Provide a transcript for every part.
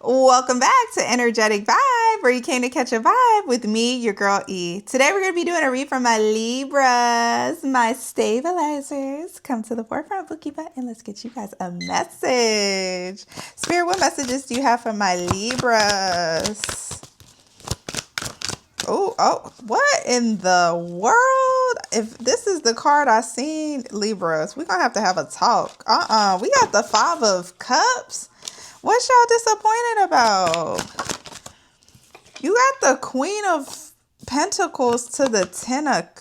Welcome back to Energetic Vibe, where you came to catch a vibe with me, your girl E. Today we're going to be doing a read from my Libras, my stabilizers. Come to the forefront, Bookie Butt, and let's get you guys a message. Spirit, what messages do you have for my Libras? Oh, what in the world? If this is the card I seen, Libras, we're going to have a talk. We got the Five of Cups. What y'all disappointed about? You got the Queen of Pentacles to the Ten of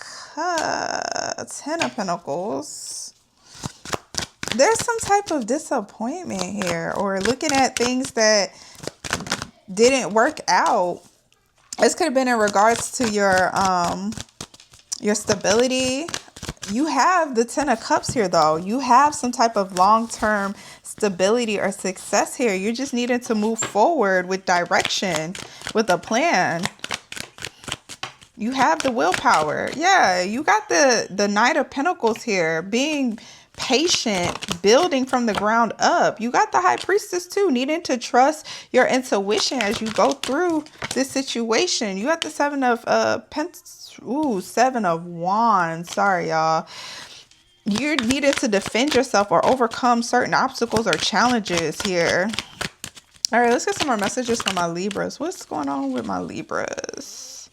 Pentacles. There's some type of disappointment here, or looking at things that didn't work out. This could have been in regards to your stability. You have the Ten of Cups here, though. You have some type of long-term stability or success here. You just needed to move forward with direction, with a plan. You have the willpower. Yeah, you got the Knight of Pentacles here. Being patient, building from the ground up. You got the High Priestess too, needing to trust your intuition as you go through this situation. You got the Seven of Seven of Wands. Sorry, y'all. You needed to defend yourself or overcome certain obstacles or challenges here. All right, let's get some more messages from my Libras. What's going on with my Libras?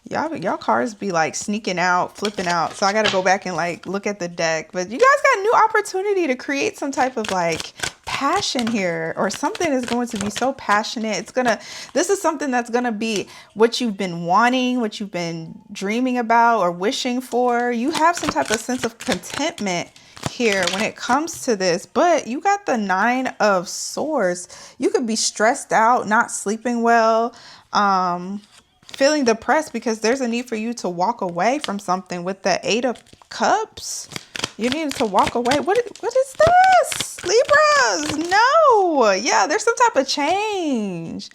Y'all cards be like sneaking out, flipping out. So I got to go back and like look at the deck. But you guys got a new opportunity to create some type of like passion here, or something is going to be so passionate. This is something that's going to be what you've been wanting, what you've been dreaming about or wishing for. You have some type of sense of contentment here when it comes to this, but you got the Nine of Swords. You could be stressed out, not sleeping well, feeling depressed because there's a need for you to walk away from something. With the Eight of Cups, you need to walk away. What is this? Libras, no. Yeah, there's some type of change.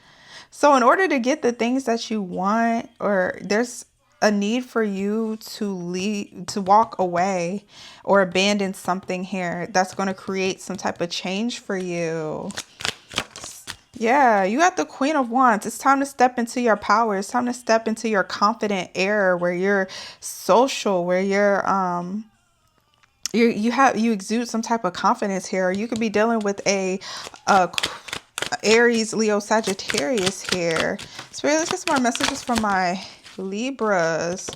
So in order to get the things that you want, or there's a need for you to walk away or abandon something here that's going to create some type of change for you. Yeah, you got the Queen of Wands. It's time to step into your power. It's time to step into your confident era, where you're social, where you exude some type of confidence here. You could be dealing with a Aries, Leo, Sagittarius here. Spirit, let's get some more messages from my Libras.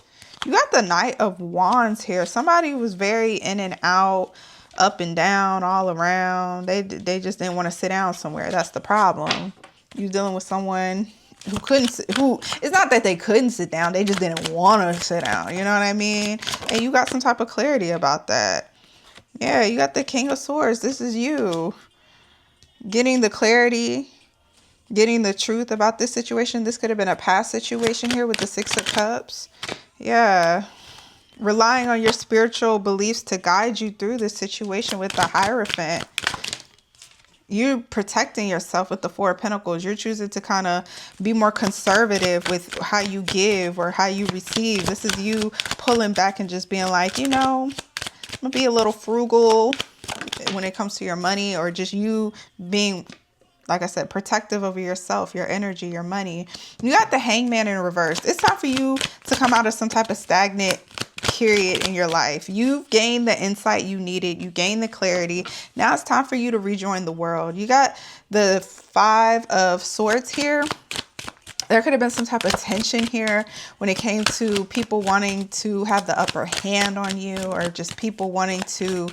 You got the Knight of Wands here. Somebody was very in and out, up and down, all around. They just didn't want to sit down somewhere. That's the problem. You dealing with someone who it's not that they couldn't sit down, they just didn't want to sit down. You know what I mean? And you got some type of clarity about that. Yeah, you got the King of Swords. This is you getting the clarity, getting the truth about this situation. This could have been a past situation here with the Six of Cups. Yeah. Relying on your spiritual beliefs to guide you through this situation with the Hierophant. You're protecting yourself with the Four of Pentacles. You're choosing to kind of be more conservative with how you give or how you receive. This is you pulling back and just being like, I'm going to be a little frugal when it comes to your money, or just you being, like I said, protective over yourself, your energy, your money. You got the Hangman in reverse. It's time for you to come out of some type of stagnant period in your life. You've gained the insight you needed. You gained the clarity. Now it's time for you to rejoin the world. You got the Five of Swords here. There could have been some type of tension here when it came to people wanting to have the upper hand on you, or just people wanting to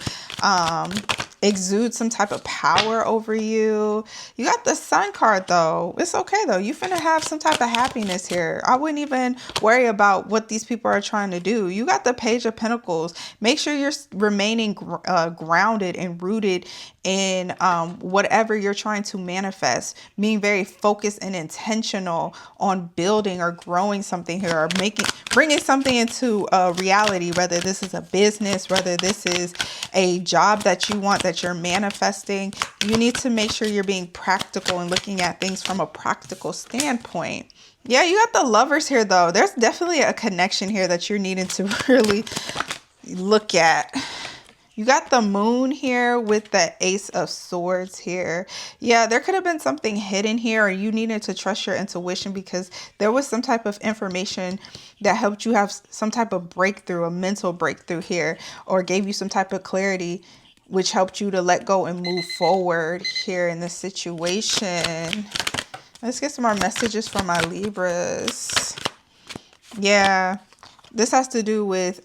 exude some type of power over you. You got the Sun card, though. It's okay, though. You finna have some type of happiness here. I wouldn't even worry about what these people are trying to do. You got the Page of Pentacles. Make sure you're remaining grounded and rooted in whatever you're trying to manifest. Being very focused and intentional on building or growing something here, or bringing something into reality, whether this is a business, whether this is a job that you want, that you're manifesting. You need to make sure you're being practical and looking at things from a practical standpoint. Yeah, you got the Lovers here, though. There's definitely a connection here that you're needing to really look at. You got the moon here with the ace of swords here. Yeah, there could have been something hidden here, or you needed to trust your intuition because there was some type of information that helped you have some type of breakthrough, a mental breakthrough here, or gave you some type of clarity, which helped you to let go and move forward here in this situation. Let's get some more messages from my Libras. Yeah, this has to do with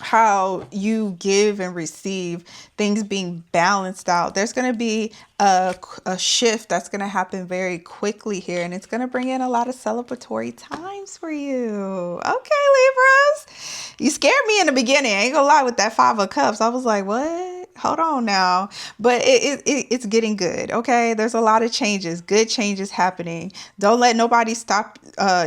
how you give and receive, things being balanced out. There's going to be a shift that's going to happen very quickly here, and it's going to bring in a lot of celebratory times for you. Okay, Libras. You scared me in the beginning. I ain't gonna lie with that 5 of Cups. I was like, what? Hold on now. But it's getting good, okay? There's a lot of changes, good changes happening. Don't let nobody stop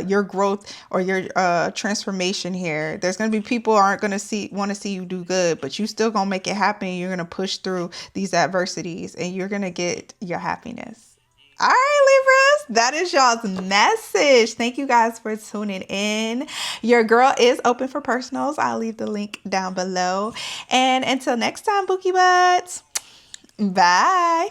your growth or your transformation here. There's going to be people aren't going to want to see you do good, but you still going to make it happen. You're going to push through these adversities and you're going to get your happiness. All right, Libras, that is y'all's message. Thank you guys for tuning in. Your girl is open for personals. I'll leave the link down below. And until next time, Bookie Butts, bye.